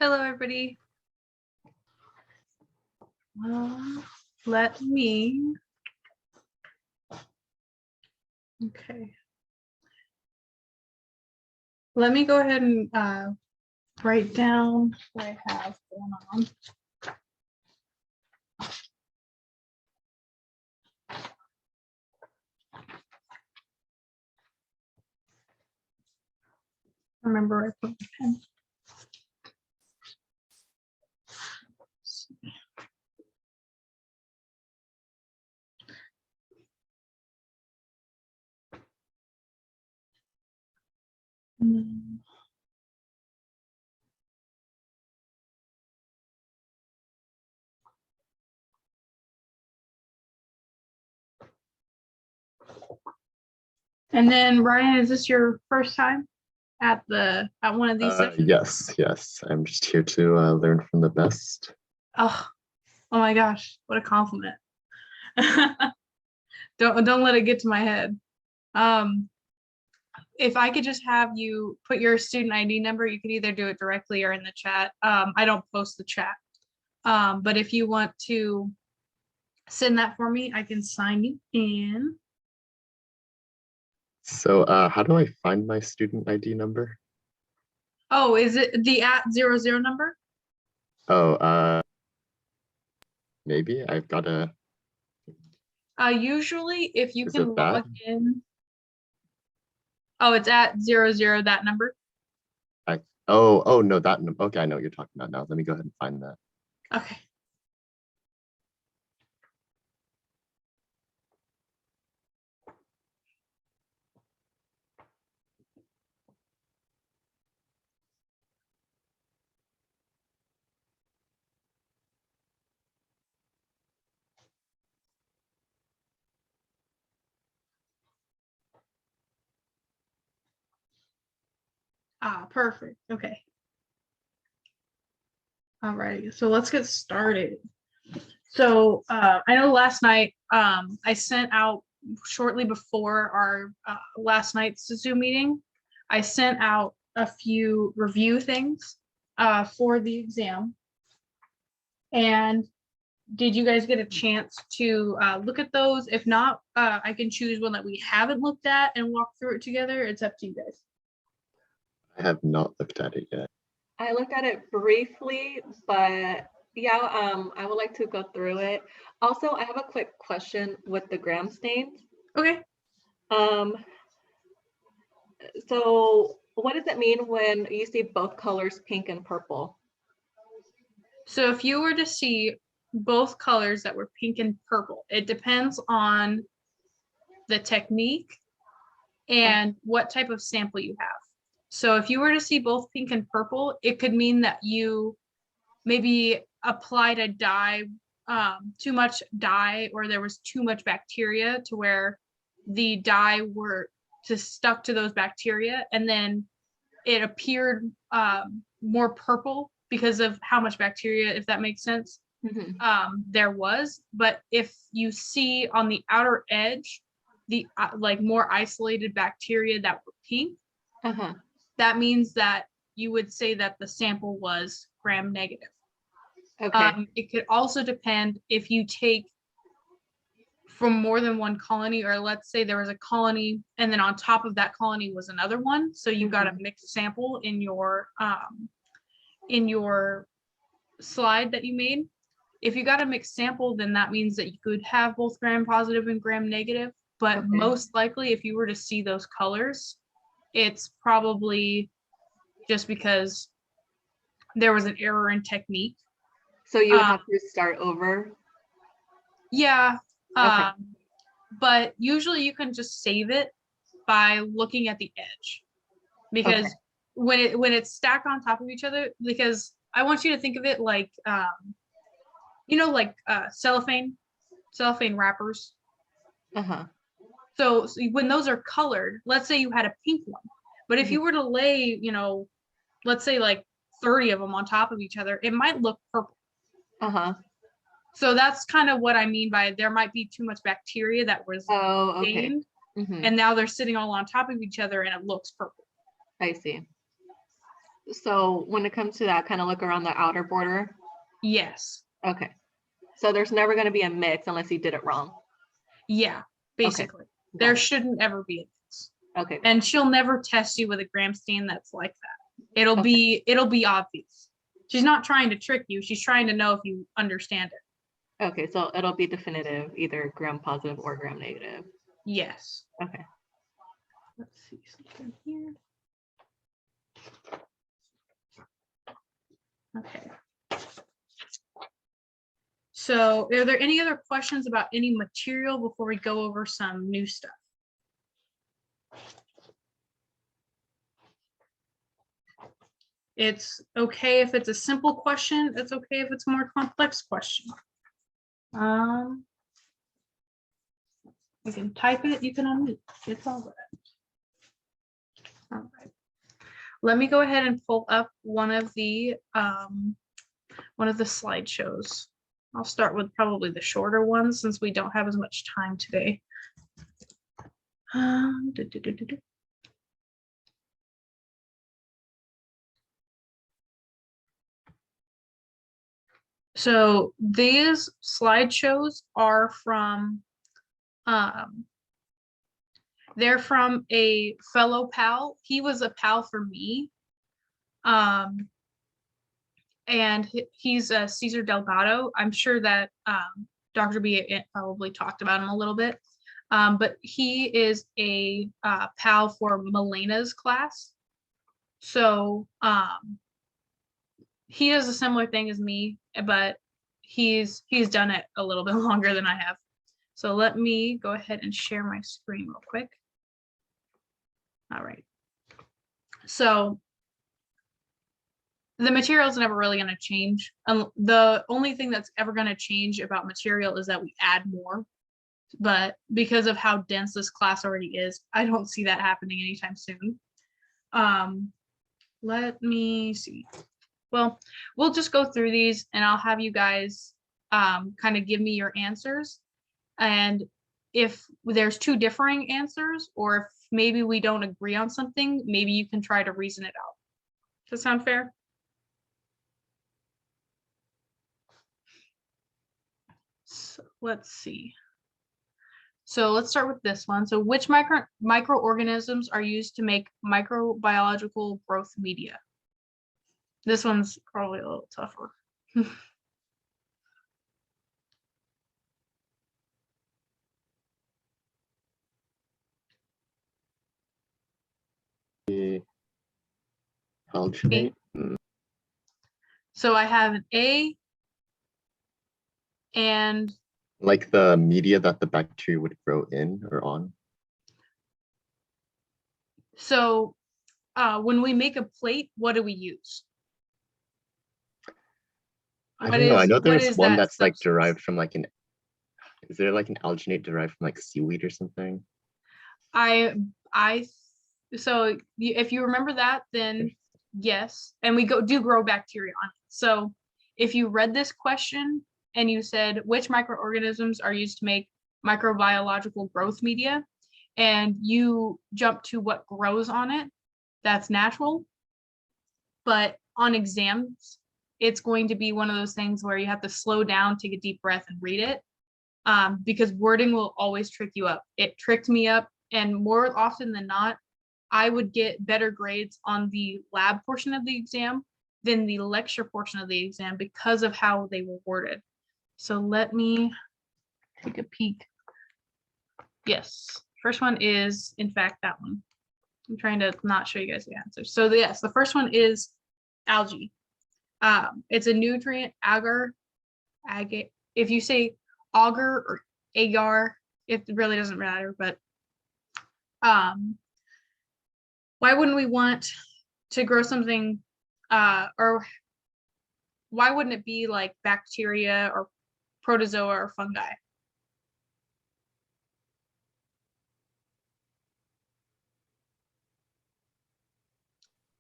Hello, everybody. Let me. Okay. Let me go ahead and write down what I have going on. Remember, I put the pen. And then Ryan, is this your first time at one of these sessions? Yes. I'm just here to learn from the best. Oh my gosh, what a compliment. Don't let it get to my head. If I could just have you put your student ID number, you could either do it directly or in the chat. I don't post the chat. But if you want to send that for me, I can sign you in. So how do I find my student ID number? Oh, is it the @00 number? Oh, maybe I've got a. Usually if you Is can it that? log in. Oh, it's @00, that number. Oh no, that number. Okay, I know what you're talking about now. Let me go ahead and find that. Okay. Perfect. Okay. All right, so let's get started. So I know last night I sent out shortly before our last night's Zoom meeting, I sent out a few review things for the exam. And did you guys get a chance to look at those? If not, I can choose one that we haven't looked at and walk through it together. It's up to you guys. I have not looked at it yet. I looked at it briefly, but yeah, I would like to go through it. Also, I have a quick question with the gram stains. Okay. So what does it mean when you see both colors, pink and purple? So if you were to see both colors that were pink and purple, it depends on the technique and what type of sample you have. So if you were to see both pink and purple, it could mean that you maybe applied a dye, too much dye, or there was too much bacteria to where the dye were stuck to those bacteria, and then it appeared more purple because of how much bacteria, if that makes sense, there was. But if you see on the outer edge, the like more isolated bacteria that were pink, that means that you would say that the sample was gram negative. Okay. It could also depend if you take from more than one colony, or let's say there was a colony and then on top of that colony was another one. So you got a mixed sample in your slide that you made. If you got a mixed sample, then that means that you could have both gram positive and gram negative. But most likely, if you were to see those colors, it's probably just because there was an error in technique. So you have to start over? Yeah. But usually you can just save it by looking at the edge, because when it's stacked on top of each other, because I want you to think of it like, like cellophane wrappers. So when those are colored, let's say you had a pink one, but if you were to lay, let's say like 30 of them on top of each other, it might look purple. So that's kind of what I mean by there might be too much bacteria that was stained, and now they're sitting all on top of each other and it looks purple. I see. So when it comes to that, kind of look around the outer border. Yes. Okay. So there's never going to be a mix unless you did it wrong. Yeah, basically. Got There it. shouldn't ever be a mix. Okay. And she'll never test you with a gram stain that's like that. It'll Okay. be obvious. She's not trying to trick you. She's trying to know if you understand it. Okay. So it'll be definitive, either gram positive or gram negative. Yes. Okay. Let's see something here. Okay. So are there any other questions about any material before we go over some new stuff? It's okay if it's a simple question. It's okay if it's a more complex question. You can type it, you can unmute. It's all right. All right. Let me go ahead and pull up one of the slideshows. I'll start with probably the shorter ones since we don't have as much time today. So these slideshows are from, they're from a fellow pal. He was a pal for me. And he's Cesar Delgado. I'm sure that Dr. B probably talked about him a little bit. But he is a pal for Melena's class. So he does a similar thing as me, but he's done it a little bit longer than I have. So let me go ahead and share my screen real quick. All right. So the material is never really going to change. The only thing that's ever going to change about material is that we add more. But because of how dense this class already is, I don't see that happening anytime soon. Let me see. Well, we'll just go through these and I'll have you guys kind of give me your answers. And if there's two differing answers, or if maybe we don't agree on something, maybe you can try to reason it out. Does that sound fair? So let's see. So let's start with this one. So which microorganisms are used to make microbiological growth media? This one's probably a little tougher. Alginate. So I have an A and Like the media that the bacteria would grow in or on. so when we make a plate, what do we use? I don't know. I know there's one that's like substance? derived from like is there like an alginate derived from like seaweed or something? So if you remember that, then yes, and we do grow bacteria on it. So if you read this question and you said which microorganisms are used to make microbiological growth media, and you jump to what grows on it, that's natural. But on exams, it's going to be one of those things where you have to slow down, take a deep breath, and read it, because wording will always trick you up. It tricked me up, and more often than not, I would get better grades on the lab portion of the exam than the lecture portion of the exam because of how they were worded. So let me take a peek. Yes, first one is, in fact, that one. I'm trying to not show you guys the answers. So yes, the first one is algae. It's a nutrient agar. If you say auger or agar, it really doesn't matter. But why wouldn't we want to grow something, or why wouldn't it be like bacteria or protozoa or fungi?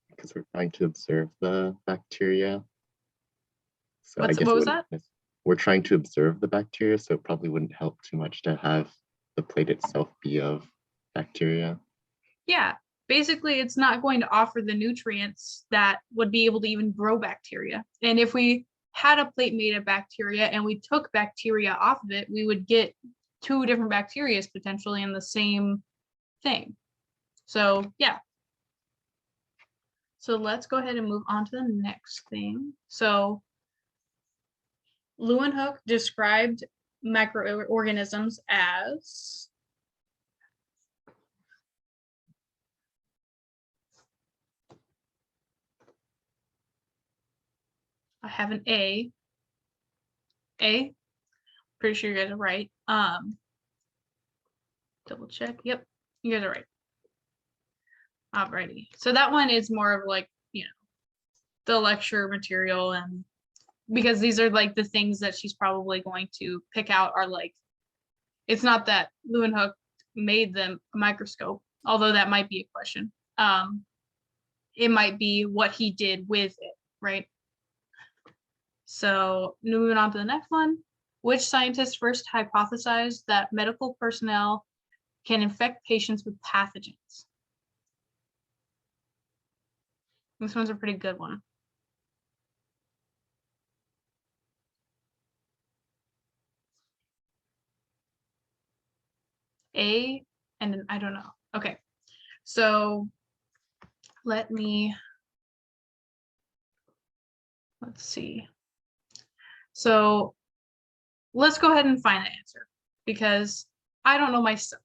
Because we're trying to observe the bacteria. So I What guess was that? we're trying to observe the bacteria, so it probably wouldn't help too much to have the plate itself be of bacteria. Yeah, basically it's not going to offer the nutrients that would be able to even grow bacteria. And if we had a plate made of bacteria and we took bacteria off of it, we would get 2 different bacteria potentially in the same thing. So yeah. So let's go ahead and move on to the next thing. So Leeuwenhoek described microorganisms as I have an A. Pretty sure you guys are right. Double check. Yep, you guys are right. Alrighty. So that one is more of like, you know, the lecture material, and because these are like the things that she's probably going to pick out are like, it's not that Leeuwenhoek made them a microscope, although that might be a question. It might be what he did with it, right? So moving on to the next one. Which scientist first hypothesized that medical personnel can infect patients with pathogens? This one's a pretty good one. A, and then I don't know. Okay, so let's see. So let's go ahead and find the answer because I don't know myself.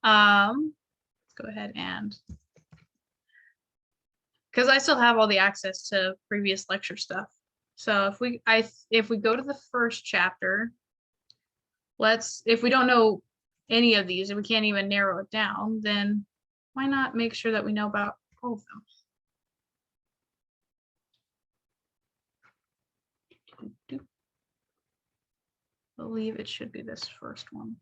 Let's go ahead and, because I still have all the access to previous lecture stuff. So if we go to the first chapter, if we don't know any of these and we can't even narrow it down, then why not make sure that we know about all of them? I believe it should be this first one.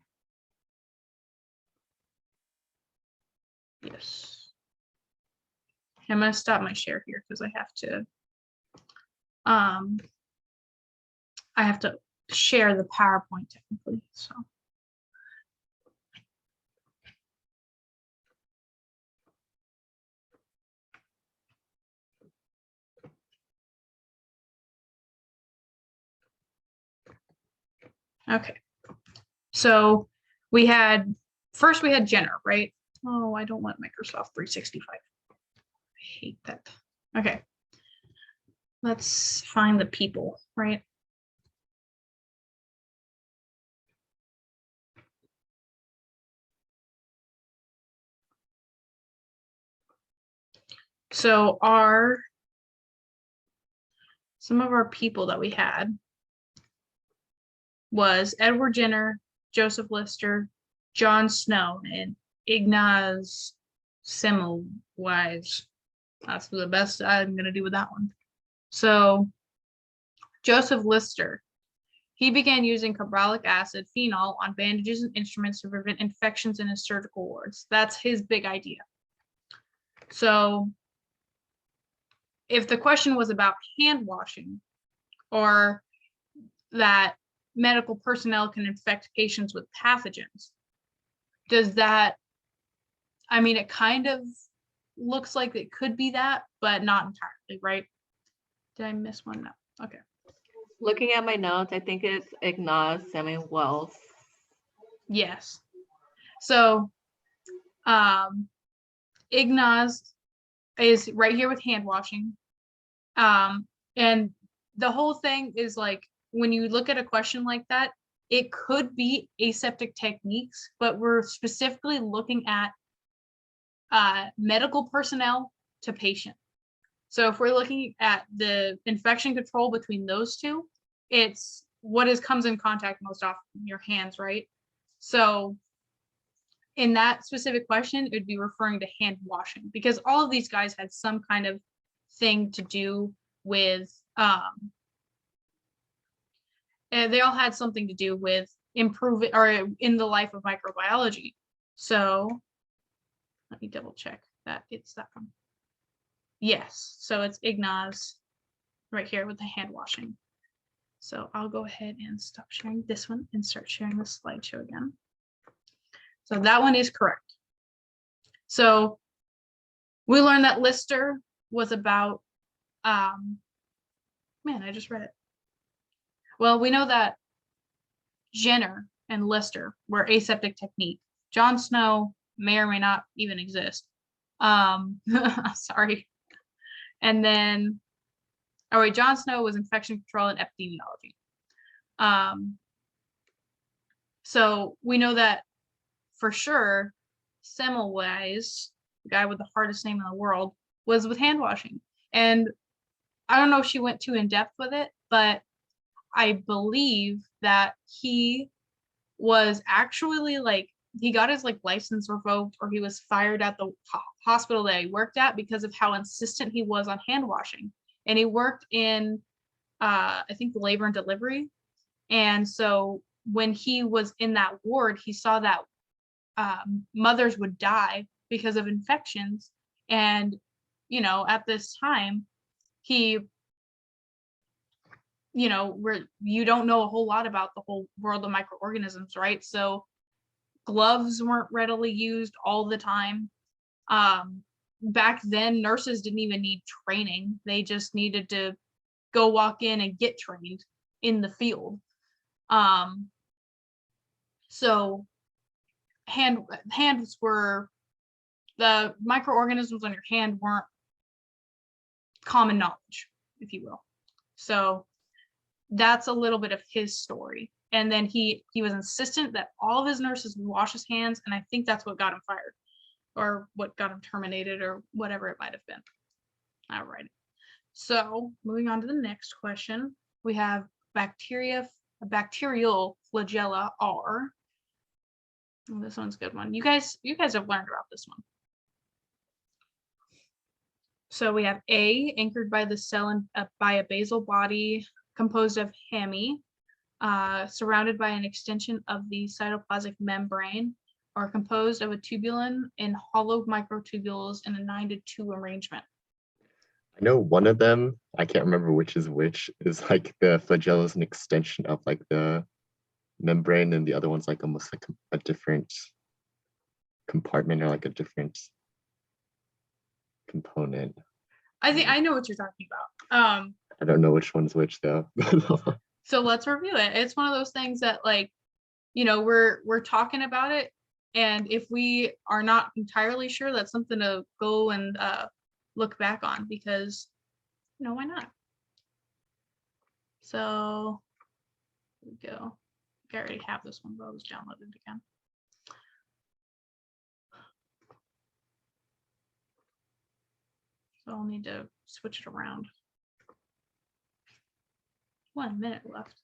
Yes. I'm going to stop my share here because I have to share the PowerPoint technically. So okay. So first we had Jenner, right? Oh, I don't want Microsoft 365. I hate that. Okay. Let's find the people, right? So some of our people that we had was Edward Jenner, Joseph Lister, John Snow, and Ignaz Semmelweis. That's the best I'm going to do with that one. So Joseph Lister, he began using carbolic acid phenol on bandages and instruments to prevent infections in his surgical wards. That's his big idea. So if the question was about hand washing or that medical personnel can infect patients with pathogens, does that, I mean, it kind of looks like it could be that, but not entirely, right? Did I miss one? No. Okay. Looking at my notes, I think it's Ignaz Semmelweis. Yes. So Ignaz is right here with hand washing. And the whole thing is like, when you look at a question like that, it could be aseptic techniques, but we're specifically looking at medical personnel to patient. So if we're looking at the infection control between those two, it's what comes in contact most often, your hands, right? So in that specific question, it would be referring to hand washing because all of these guys had some kind of thing to do with, they all had something to do with improving or in the life of microbiology. So let me double check that it's that one. Yes, so it's Ignaz right here with the hand washing. So I'll go ahead and stop sharing this one and start sharing the slideshow again. So that one is correct. So We learned that Lister was about, man, I just read it. Well, we know that Jenner and Lister were aseptic technique. John Snow may or may not even exist. Sorry. And then, oh wait, John Snow was infection control and epidemiology. So we know that for sure, Semmelweis, the guy with the hardest name in the world, was with hand washing. And I don't know if she went too in depth with it, but I believe that he was actually like, he got his like license revoked, or he was fired at the hospital that he worked at because of how insistent he was on hand washing. And he worked in, I think, labor and delivery. And so when he was in that ward, he saw that mothers would die because of infections. And, you know, at this time, he, you know, you don't know a whole lot about the whole world of microorganisms, right? So gloves weren't readily used all the time. Back then, nurses didn't even need training. They just needed to go walk in and get trained in the field. So hands were, the microorganisms on your hand weren't common knowledge, if you will. So that's a little bit of his story. And then he was insistent that all of his nurses would wash his hands, and I think that's what got him fired, or what got him terminated, or whatever it might have been. All right. So moving on to the next question, we have bacterial flagella are. Oh, this one's a good one. You guys have learned about this one. So we have A, anchored by the cell and by a basal body composed of hemi, surrounded by an extension of the cytoplasmic membrane, are composed of a tubulin and hollow microtubules in a 9-to-2 arrangement. I know one of them, I can't remember which is like the flagella is an extension of like the membrane, and the other one's like almost like a different compartment, or like a different component. I think I know what you're talking about. I don't know which one's which though. So let's review it. It's one of those things that, like, you know, we're talking about it, and if we are not entirely sure, that's something to go and look back on, because, you know, why not? So here we go. I already have this one, but I'll just download it again. So I'll need to switch it around. 1 minute left.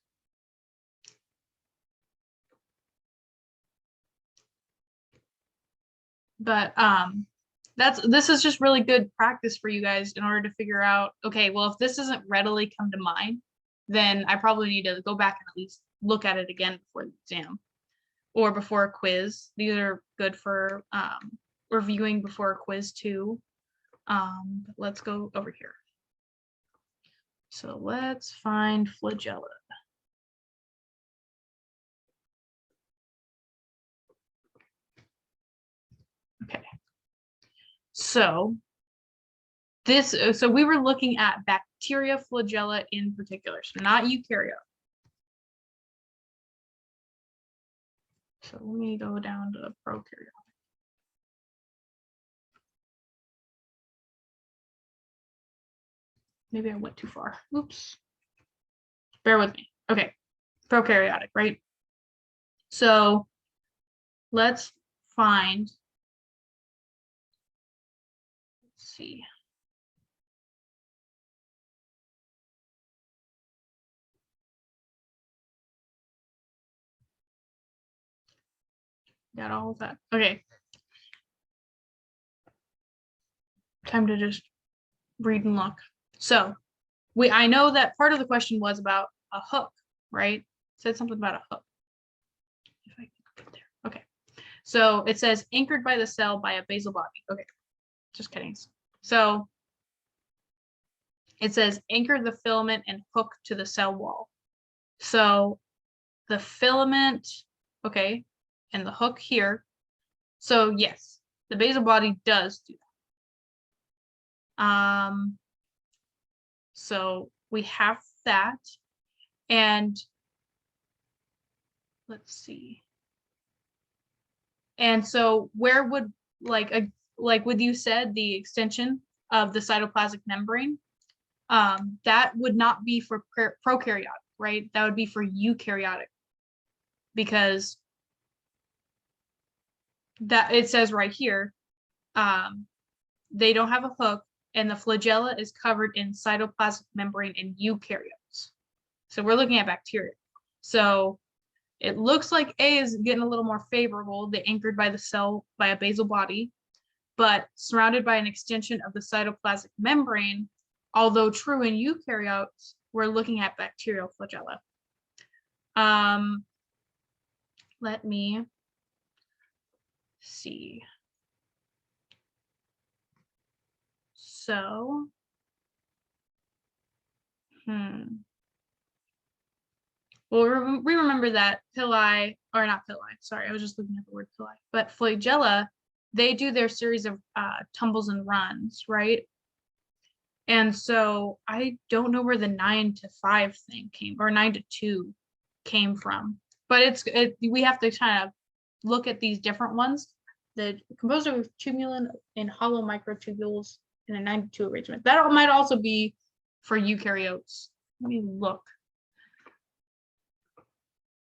But this is just really good practice for you guys in order to figure out, okay, well, if this doesn't readily come to mind, then I probably need to go back and at least look at it again before the exam or before a quiz. These are good for reviewing before a quiz too. But let's go over here. So let's find flagella. Okay. So we were looking at bacteria flagella in particular, so not eukaryote. So let me go down to prokaryote. Maybe I went too far. Oops. Bear with me. Okay. Prokaryotic, right? So let's find, let's see. Got all of that. Okay. Time to just read and look. So I know that part of the question was about a hook, right? It said something about a hook. If I can get there. Okay. So it says anchored by the cell by a basal body. Okay. Just kidding. So it says anchor the filament and hook to the cell wall. So the filament, okay, and the hook here. So yes, the basal body does do that. So we have that, and let's see. And so where would like what you said, the extension of the cytoplasmic membrane, that would not be for prokaryotic, right? That would be for eukaryotic, because that it says right here, they don't have a hook, and the flagella is covered in cytoplasmic membrane in eukaryotes. So we're looking at bacteria. So it looks like A is getting a little more favorable. They're anchored by the cell by a basal body, but surrounded by an extension of the cytoplasmic membrane. Although true in eukaryotes, we're looking at bacterial flagella. Let me see. So, well, we remember that pili, or not pili, sorry, I was just looking at the word pili, but flagella, they do their series of tumbles and runs, right? And so I don't know where the 9 to 5 thing came, or 9 to 2 came from, but we have to kind of look at these different ones. The composed of tumulin and hollow microtubules in a 9 to 2 arrangement. That might also be for eukaryotes. Let me look.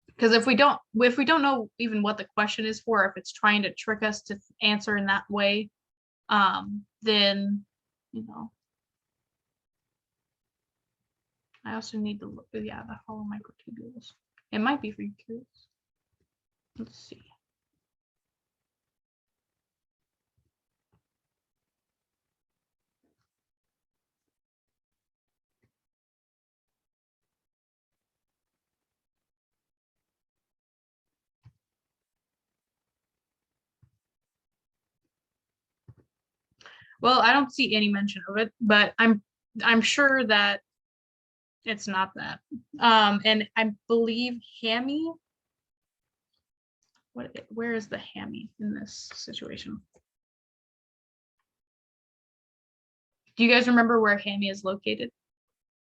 Because if we don't know even what the question is for, if it's trying to trick us to answer in that way, then, you know, I also need to look, yeah, the hollow microtubules. It might be for eukaryotes. Let's see. Well, I don't see any mention of it, but I'm sure that it's not that. And I believe hammy. Where is the hammy in this situation? Do you guys remember where hammy is located?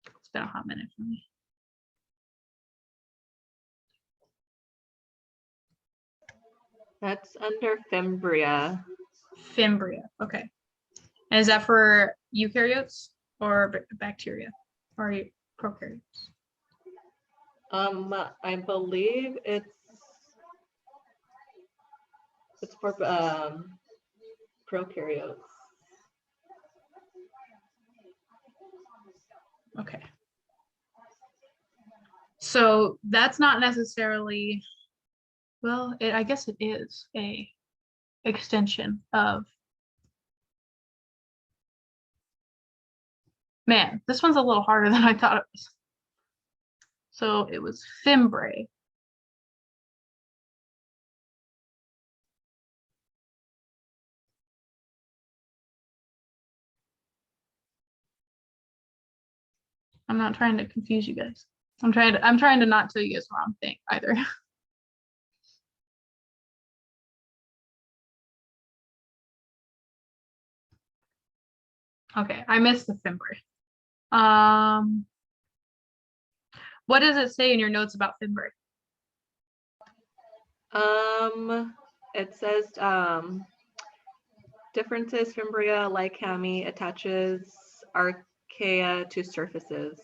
It's been a hot minute for me. That's under Fimbria. Fimbria, okay. And is that for eukaryotes or bacteria or prokaryotes? I believe it's for prokaryotes. Okay. So that's not necessarily, well, I guess it is a extension of, man, this one's a little harder than I thought it was. So it was fimbrae. I'm not trying to confuse you guys. I'm trying to not tell you guys the wrong thing either. Okay, I missed the fimbrae. What does it say in your notes about fimbrae? It says differences. Fimbria, like hammy, attaches archaea to surfaces.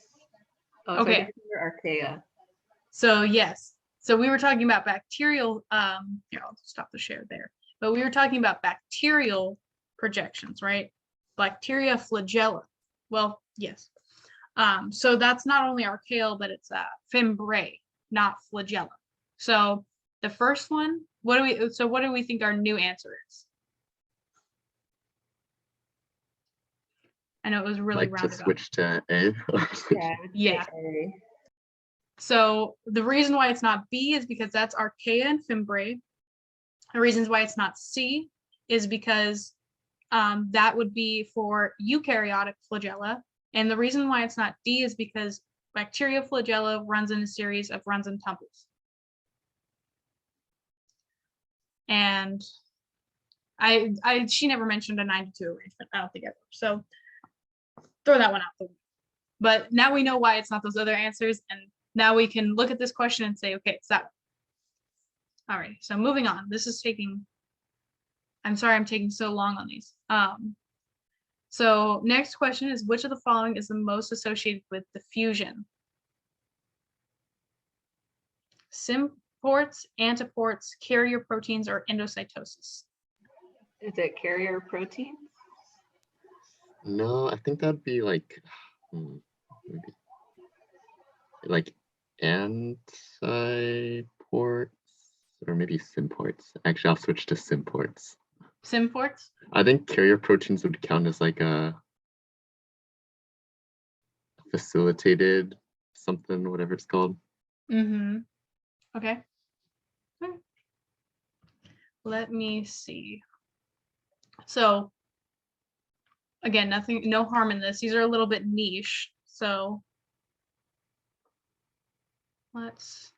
Oh, okay. Archaea. So yes. So we were talking about bacterial. Here, I'll stop the share there. But we were talking about bacterial projections, right? Bacteria flagella. Well, yes. So that's not only archaeal, but it's fimbrae, not flagella. So the first one, what do we think our new answer is? I know it was really rounded to switch to A. Yeah. A. So the reason why it's not B is because that's archaea and fimbrae. The reasons why it's not C is because that would be for eukaryotic flagella. And the reason why it's not D is because bacterial flagella runs in a series of runs and tumbles. And she never mentioned a 9 to 2 arrangement. I don't think ever. So throw that one out the window. But now we know why it's not those other answers, and now we can look at this question and say, okay, it's that one. All right, so moving on. This is taking, I'm sorry I'm taking so long on these. So next question is, which of the following is the most associated with diffusion? Symports, antiports, carrier proteins, or endocytosis? Is it carrier protein? No, I think that'd be like maybe like antiports or maybe symports. Actually, I'll switch to symports. Symports? I think carrier proteins would count as like a facilitated something, whatever it's called. Mm-hmm. Okay. Let me see. So again, no harm in this. These are a little bit niche. So let's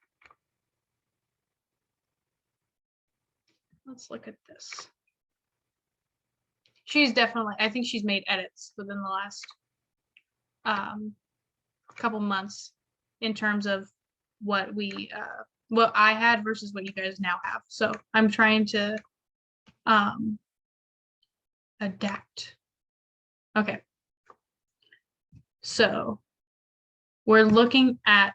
look at this. She's definitely, I think she's made edits within the last couple months in terms of what I had versus what you guys now have. So I'm trying to adapt. Okay. So we're looking at,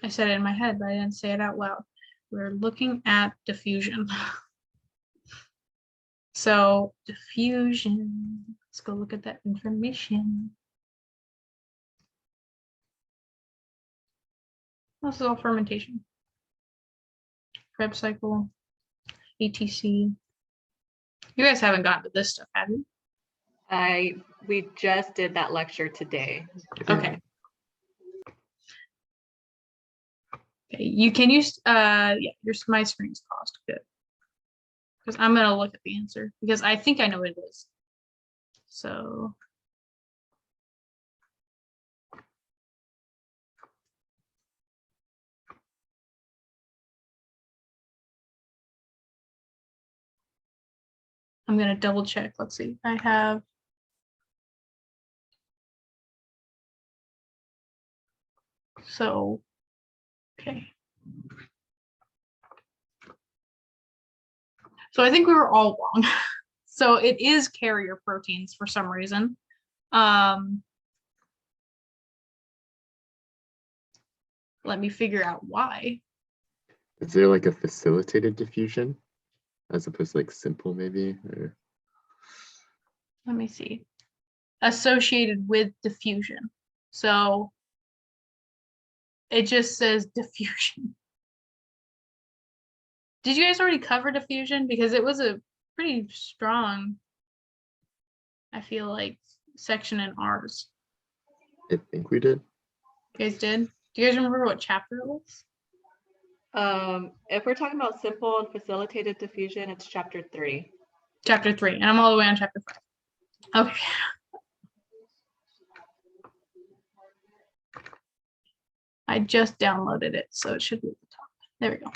I said it in my head, but I didn't say it out loud. We're looking at diffusion. So diffusion, let's go look at that information. This is all fermentation. Krebs cycle, ATC. You guys haven't gotten to this stuff, have you? We just did that lecture today. Okay. Okay, you can use yeah, my screen's paused. Good. Because I'm gonna look at the answer because I think I know what it is. So I'm gonna double check. Let's see. I have okay. So I think we were all wrong. So it is carrier proteins for some reason. Let me figure out why. Is there like a facilitated diffusion as opposed to like simple maybe? Or... Let me see. Associated with diffusion. So it just says diffusion. Did you guys already cover diffusion? Because it was a pretty strong, I feel like, section in ours. I think we did. You guys did? Do you guys remember what chapter it was? If we're talking about simple and facilitated diffusion, it's chapter 3. Chapter 3, and I'm all the way on chapter 5. Okay. I just downloaded it, so it should be at the top. There we go.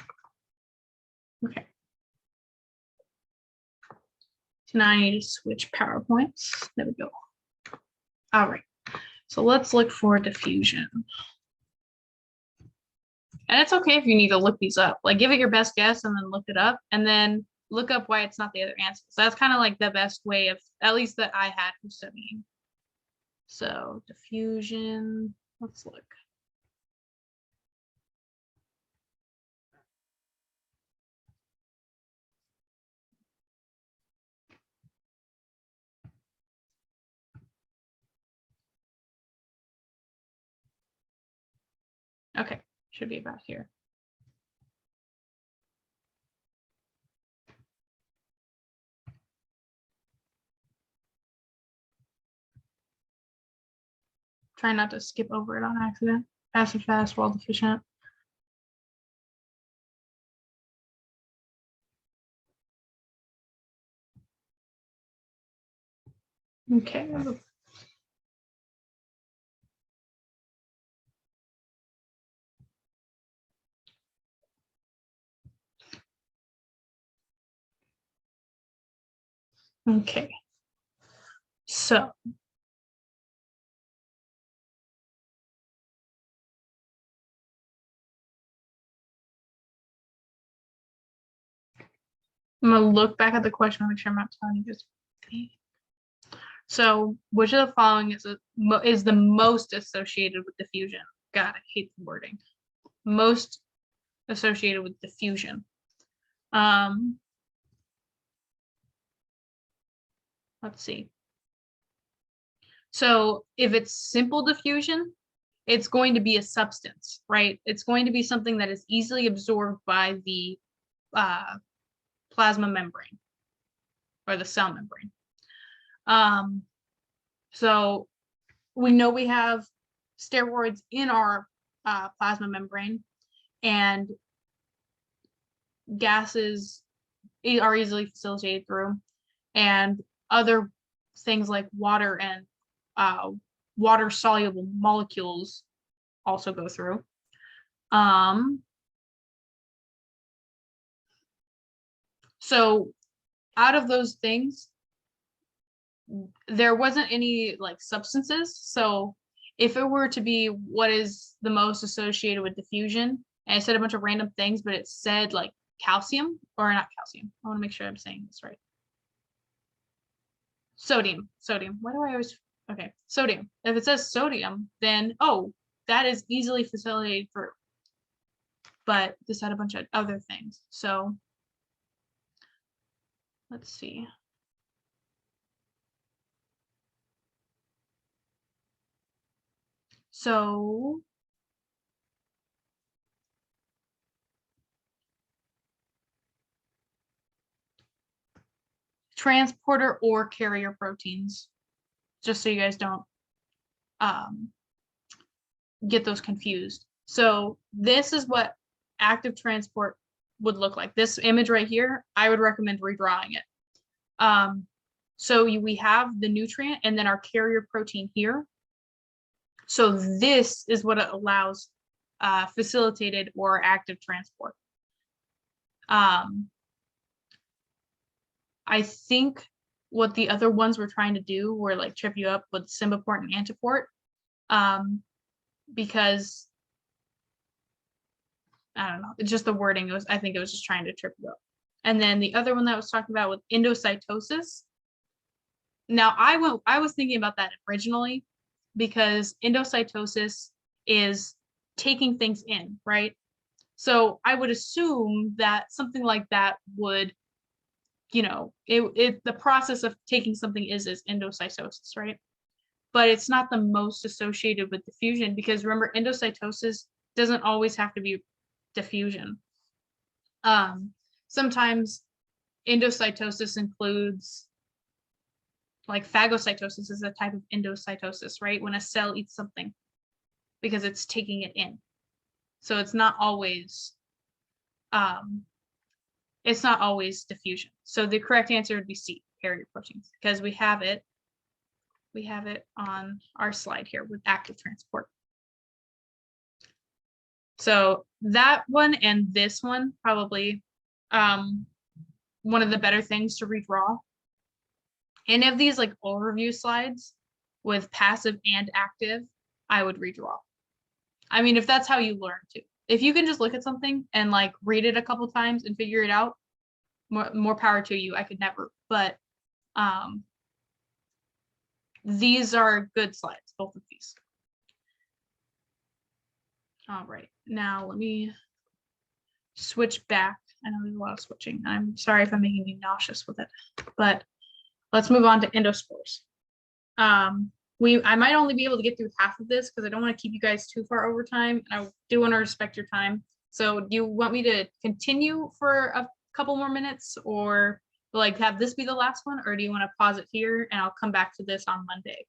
Okay. So now I need to switch PowerPoints. There we go. All right. So let's look for diffusion. And it's okay if you need to look these up. Like give it your best guess and then look it up and then look up why it's not the other answers. So that's kind of like the best way of, at least that I had for studying. So diffusion, let's look. Okay, should be about here. Try not to skip over it on accident. Passive fast, well deficient. Okay. Okay. So I'm gonna look back at the question, make sure I'm not telling you this. So, which of the following is the most associated with diffusion? God, I hate the wording. Most associated with diffusion. Let's see. So, if it's simple diffusion, it's going to be a substance, right? It's going to be something that is easily absorbed by the plasma membrane or the cell membrane. So we know we have steroids in our plasma membrane, and gases are easily facilitated through, and other things like water and water soluble molecules also go through. So out of those things, there wasn't any like substances. So if it were to be what is the most associated with diffusion, and I said a bunch of random things, but it said like calcium, or not calcium. I want to make sure I'm saying this right. Sodium. Why do I always, okay, sodium. If it says sodium, then, oh, that is easily facilitated through. But this had a bunch of other things. So let's see. So transporter or carrier proteins, just so you guys don't get those confused. So this is what active transport would look like. This image right here, I would recommend redrawing it. So we have the nutrient and then our carrier protein here. So this is what it allows facilitated or active transport. I think what the other ones were trying to do were like trip you up with symbiport and antiport, because I don't know, it's just the wording. I think it was just trying to trip you up. And then the other one that I was talking about with endocytosis. Now I was thinking about that originally because endocytosis is taking things in, right? So I would assume that something like that would, you know, the process of taking something is endocytosis, right? But it's not the most associated with diffusion, because remember, endocytosis doesn't always have to be diffusion. Sometimes endocytosis includes, like phagocytosis is a type of endocytosis, right? When a cell eats something because it's taking it in. So it's not always diffusion. So the correct answer would be C, carrier proteins, because we have it on our slide here with active transport. So that one and this one, probably one of the better things to redraw. Any of these like overview slides with passive and active, I would redraw. I mean, if that's how you learn to. If you can just look at something and like read it a couple times and figure it out, more power to you. I could never, but these are good slides, both of these. All right, now let me switch back. I know there's a lot of switching. I'm sorry if I'm making you nauseous with it, but let's move on to endospores. I might only be able to get through half of this because I don't want to keep you guys too far over time, and I do want to respect your time. So do you want me to continue for a couple more minutes, or like have this be the last one, or do you want to pause it here and I'll come back to this on Monday?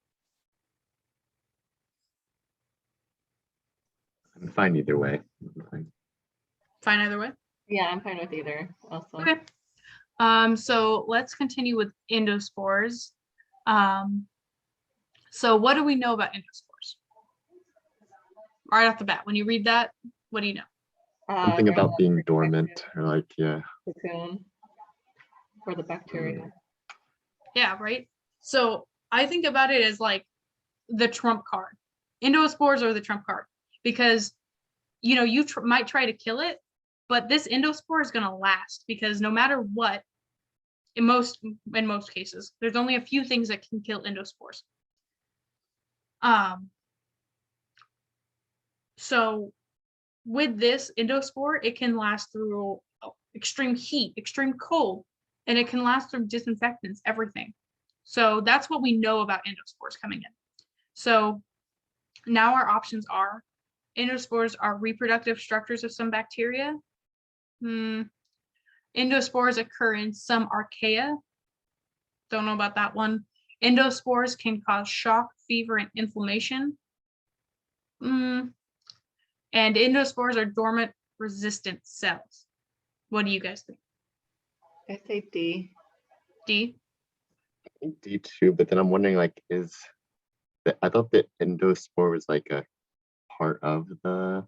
I'm fine either way. Fine either way? Yeah, I'm fine with either also. Okay. So let's continue with endospores. So what do we know about endospores? Right off the bat, when you read that, what do you know? Something about being dormant, or like, yeah. Cocoon for the bacteria. Yeah, right. So I think about it as like the trump card. Endospores are the trump card because you might try to kill it, but this endospore is going to last because no matter what, in most cases, there's only a few things that can kill endospores. So with this endospore, it can last through extreme heat, extreme cold, and it can last through disinfectants, everything. So that's what we know about endospores coming in. So now our options are endospores are reproductive structures of some bacteria. Endospores occur in some archaea. Don't know about that one. Endospores can cause shock, fever, and inflammation. And endospores are dormant resistant cells. What do you guys think? I say D. D? I think D too, but then I'm wondering, like, I thought the endospore was like a part of the,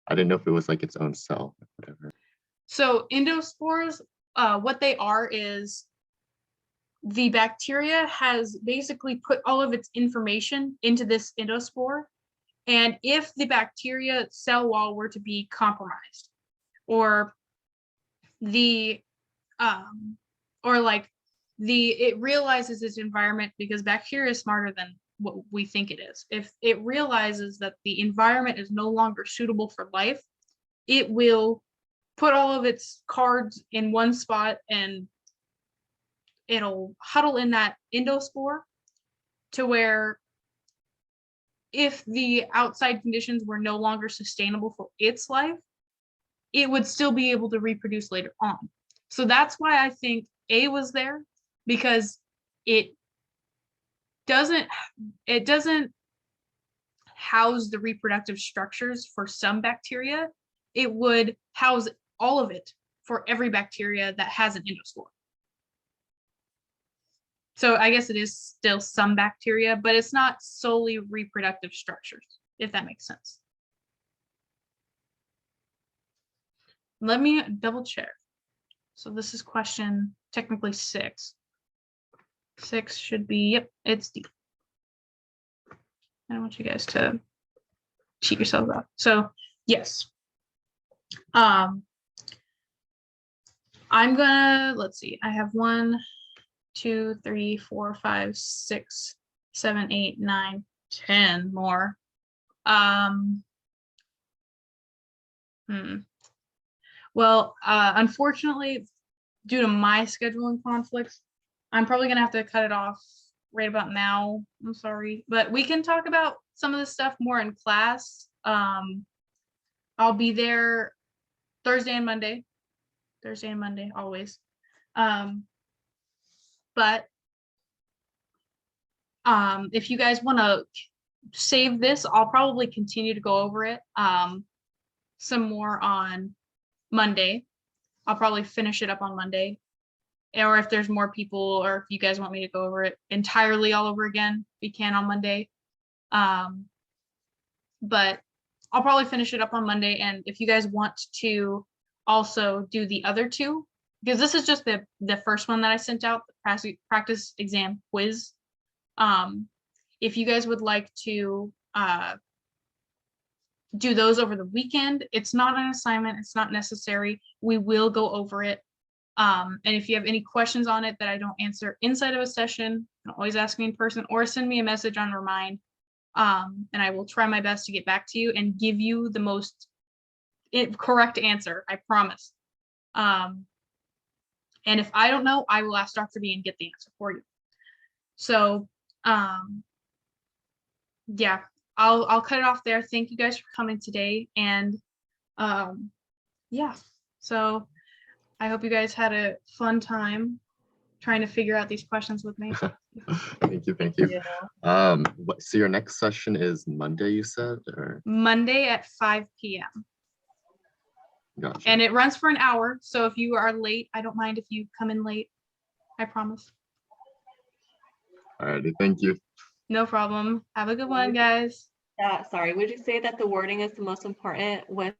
I didn't know if it was like its own cell or whatever. So endospores, what they are is the bacteria has basically put all of its information into this endospore. And if the bacteria cell wall were to be compromised, or it realizes its environment, because bacteria is smarter than what we think it is. If it realizes that the environment is no longer suitable for life, it will put all of its cards in one spot and it'll huddle in that endospore to where if the outside conditions were no longer sustainable for its life, it would still be able to reproduce later on. So that's why I think A was there, because it doesn't house the reproductive structures for some bacteria. It would house all of it for every bacteria that has an endospore. So I guess it is still some bacteria, but it's not solely reproductive structures, if that makes sense. Let me double check. So this is question technically 6. 6 should be, yep, it's D. I don't want you guys to cheat yourselves out. So yes. I'm gonna, let's see, I have 1, 2, 3, 4, 5, 6, 7, 8, 9, 10 more. Well, unfortunately, due to my scheduling conflicts, I'm probably gonna have to cut it off right about now. I'm sorry, but we can talk about some of this stuff more in class. I'll be there Thursday and Monday always. But if you guys want to save this, I'll probably continue to go over it some more on Monday. I'll probably finish it up on Monday. Or if there's more people, or if you guys want me to go over it entirely all over again, we can on Monday. But I'll probably finish it up on Monday. And if you guys want to also do the other 2, because this is just the first one that I sent out, the practice exam quiz. If you guys would like to do those over the weekend, it's not an assignment, it's not necessary. We will go over it. And if you have any questions on it that I don't answer inside of a session, you can always ask me in person or send me a message on Remind. And I will try my best to get back to you and give you the most correct answer, I promise. And if I don't know, I will ask Dr. B and get the answer for you. So yeah, I'll cut it off there. Thank you guys for coming today. And yeah, so I hope you guys had a fun time trying to figure out these questions with me. Thank you. Yeah. So your next session is Monday, you said, or? Monday at 5 p.m. Gotcha. And it runs for an hour. So if you are late, I don't mind if you come in late. I promise. Alrighty, thank you. No problem. Have a good one, guys. Sorry, would you say that the wording is the most important with